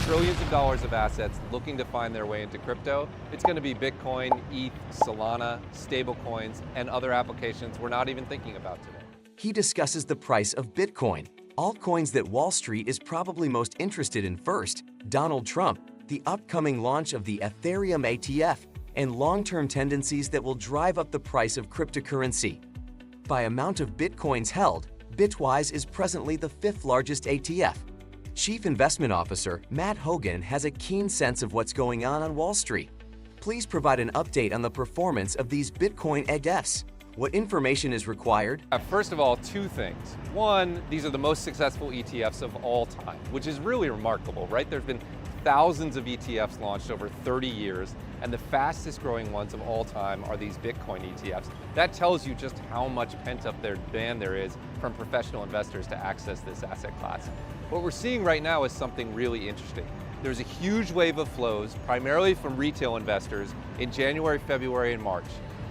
trillions of dollars of assets looking to find their way into crypto. It's going to be Bitcoin, ETH, Solana, stablecoins, and other applications we're not even thinking about today. He discusses the price of Bitcoin, altcoins that Wall Street is probably most interested in first, Donald Trump, the upcoming launch of the Ethereum ETF, and long-term tendencies that will drive up the price of cryptocurrency. By amount of Bitcoins held, Bitwise is presently the 5th largest ETF. Chief Investment Officer Matt Hogan has a keen sense of what's going on Wall Street. Please provide an update on the performance of these Bitcoin ETFs. What information is required? First of all, two things. One, these are the most successful ETFs of all time, which is really remarkable, right? There's been thousands of ETFs launched over 30 years, and the fastest growing ones of all time are these Bitcoin ETFs. That tells you just how much pent up demand there is from professional investors to access this asset class. What we're seeing right now is something really interesting. There's a huge wave of flows, primarily from retail investors in January, February, and March.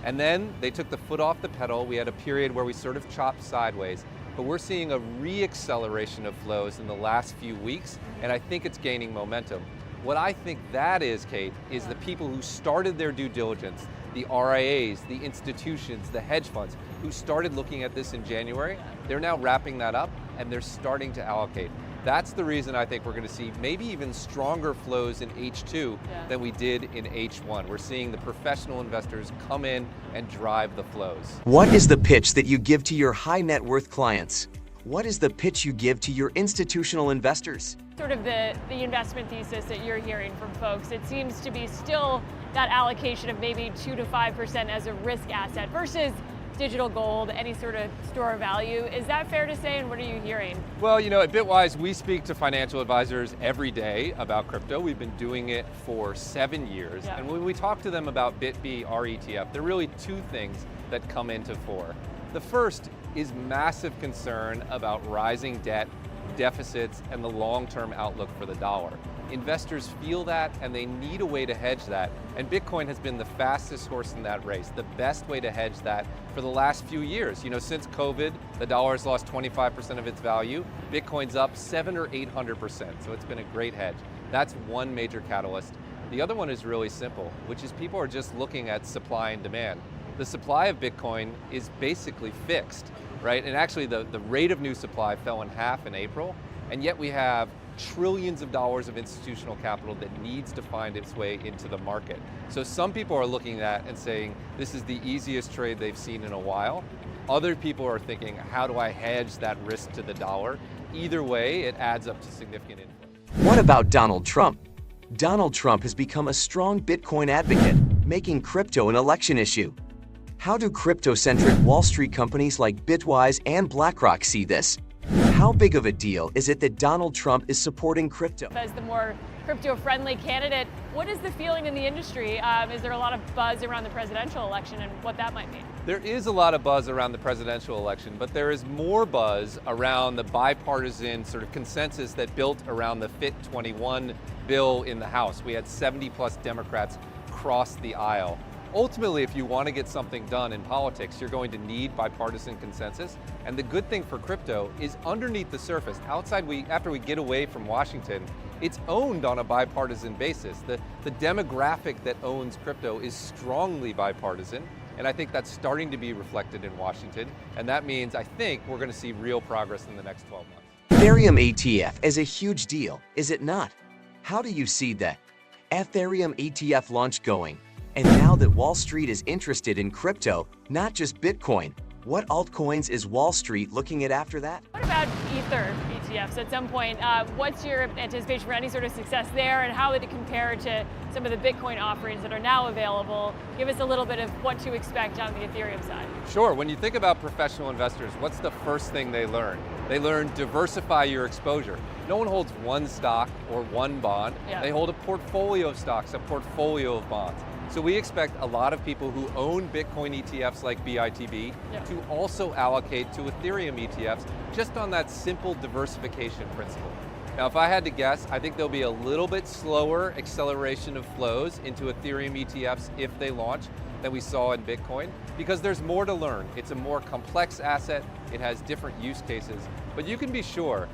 And then they took the foot off the pedal. We had a period where we sort of chopped sideways, but we're seeing a re-acceleration of flows in the last few weeks, and I think it's gaining momentum. What I think that is, Kate, is the people who started their due diligence, the RIAs, the institutions, the hedge funds, who started looking at this in January, they're now wrapping that up and they're starting to allocate. That's the reason I think we're going to see maybe even stronger flows in H2 than we did in H1. We're seeing the professional investors come in and drive the flows. What is the pitch that you give to your high net worth clients? What is the pitch you give to your institutional investors? Sort of the investment thesis that you're hearing from folks, it seems to be still that allocation of maybe 2 to 5% as a risk asset versus digital gold, any sort of store of value. Is that fair to say, and what are you hearing? Well, you know, at Bitwise, we speak to financial advisors every day about crypto. We've been doing it for 7 years. Yeah. And when we talk to them about BitB, our ETF, there are really two things that come into fore. The first is massive concern about rising debt, deficits, and the long-term outlook for the dollar. Investors feel that and they need a way to hedge that, and Bitcoin has been the fastest horse in that race, the best way to hedge that for the last few years. You know, since COVID, the dollar has lost 25% of its value. Bitcoin's up 700 or 800%, so it's been a great hedge. That's one major catalyst. The other one is really simple, which is people are just looking at supply and demand. The supply of Bitcoin is basically fixed, right? And actually the rate of new supply fell in half in April, and yet we have trillions of dollars of institutional capital that needs to find its way into the market. So some people are looking at that and saying, this is the easiest trade they've seen in a while. Other people are thinking, how do I hedge that risk to the dollar? Either way, it adds up to significant influence. What about Donald Trump? Donald Trump has become a strong Bitcoin advocate, making crypto an election issue. How do crypto-centric Wall Street companies like Bitwise and BlackRock see this? How big of a deal is it that Donald Trump is supporting crypto? As the more crypto-friendly candidate, what is the feeling in the industry? Is there a lot of buzz around the presidential election and what that might mean? There is a lot of buzz around the presidential election, but there is more buzz around the bipartisan sort of consensus that built around the FIT 21 bill in the House. We had 70 plus Democrats cross the aisle. Ultimately, if you want to get something done in politics, you're going to need bipartisan consensus. And the good thing for crypto is underneath the surface, after we get away from Washington, it's owned on a bipartisan basis. The demographic that owns crypto is strongly bipartisan, and I think that's starting to be reflected in Washington. And that means, I think, we're going to see real progress in the next 12 months. Ethereum ETF is a huge deal, is it not? How do you see that Ethereum ETF launch going? And now that Wall Street is interested in crypto, not just Bitcoin, what altcoins is Wall Street looking at after that? What about Ether ETFs at some point? What's your anticipation for any sort of success there, and how would it compare to some of the Bitcoin offerings that are now available? Give us a little bit of what to expect on the Ethereum side. Sure, when you think about professional investors, what's the first thing they learn? They learn diversify your exposure. No one holds one stock or one bond. Yeah. They hold a portfolio of stocks, a portfolio of bonds. So we expect a lot of people who own Bitcoin ETFs like BITB to also allocate to Ethereum ETFs just on that simple diversification principle. Now, if I had to guess, I think there'll be a little bit slower acceleration of flows into Ethereum ETFs if they launch than we saw in Bitcoin, because there's more to learn. It's a more complex asset, it has different use cases, but you can be sure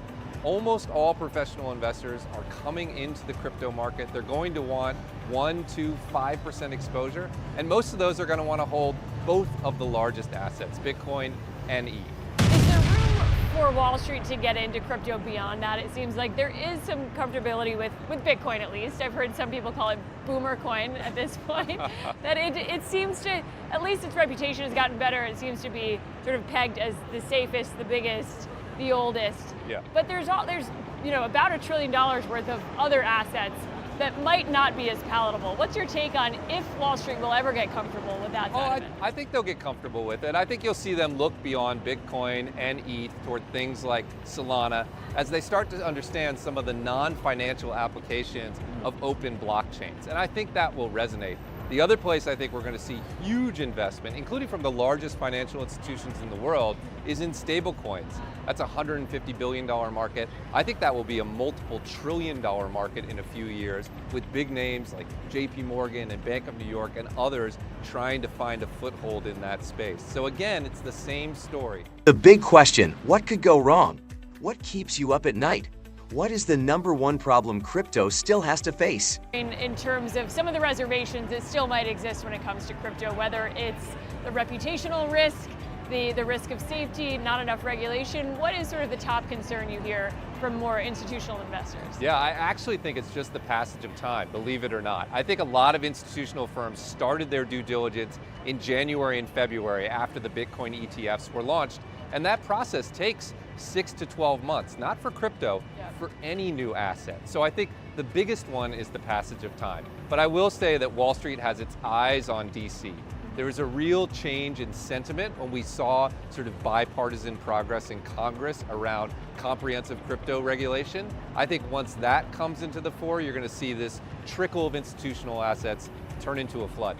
almost all professional investors are coming into the crypto market. They're going to want 1 to 5% exposure, and most of those are going to want to hold both of the largest assets, Bitcoin and ETH. Is there room for Wall Street to get into crypto beyond that? It seems like there is some comfortability with Bitcoin, at least. I've heard some people call it boomer coin at this point. That it seems to, at least its reputation has gotten better. It seems to be sort of pegged as the safest, the biggest, the oldest. Yeah. But there's about $1 trillion worth of other assets that might not be as palatable. What's your take on if Wall Street will ever get comfortable with that side of it? I think they'll get comfortable with it. I think you'll see them look beyond Bitcoin and ETH toward things like Solana as they start to understand some of the non-financial applications of open blockchains. And I think that will resonate. The other place I think we're going to see huge investment, including from the largest financial institutions in the world, is in stablecoins. That's a $150 billion market. I think that will be a multiple trillion-dollar market in a few years, with big names like JP Morgan and Bank of New York and others trying to find a foothold in that space. So again, it's the same story. The big question, what could go wrong? What keeps you up at night? What is the #1 problem crypto still has to face? In terms of some of the reservations that still might exist when it comes to crypto, whether it's the reputational risk, the risk of safety, not enough regulation, what is sort of the top concern you hear from more institutional investors? Yeah, I actually think it's just the passage of time, believe it or not. I think a lot of institutional firms started their due diligence in January and February after the Bitcoin ETFs were launched, and that process takes 6 to 12 months, not for crypto, for any new asset. So I think the biggest one is the passage of time. But I will say that Wall Street has its eyes on DC. There was a real change in sentiment when we saw sort of bipartisan progress in Congress around comprehensive crypto regulation. I think once that comes into the fore, you're going to see this trickle of institutional assets turn into a flood.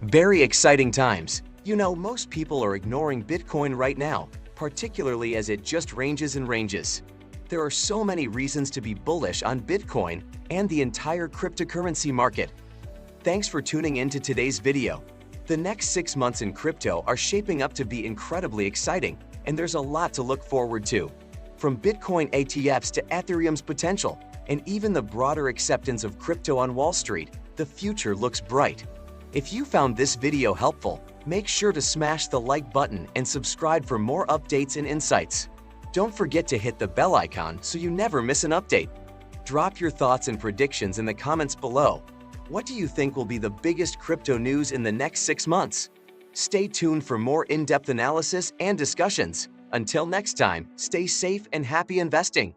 Very exciting times. You know, most people are ignoring Bitcoin right now, particularly as it just ranges and ranges. There are so many reasons to be bullish on Bitcoin and the entire cryptocurrency market. Thanks for tuning in to today's video. The next 6 months in crypto are shaping up to be incredibly exciting, and there's a lot to look forward to. From Bitcoin ETFs to Ethereum's potential, and even the broader acceptance of crypto on Wall Street, the future looks bright. If you found this video helpful, make sure to smash the like button and subscribe for more updates and insights. Don't forget to hit the bell icon so you never miss an update. Drop your thoughts and predictions in the comments below. What do you think will be the biggest crypto news in the next 6 months? Stay tuned for more in-depth analysis and discussions. Until next time, stay safe and happy investing.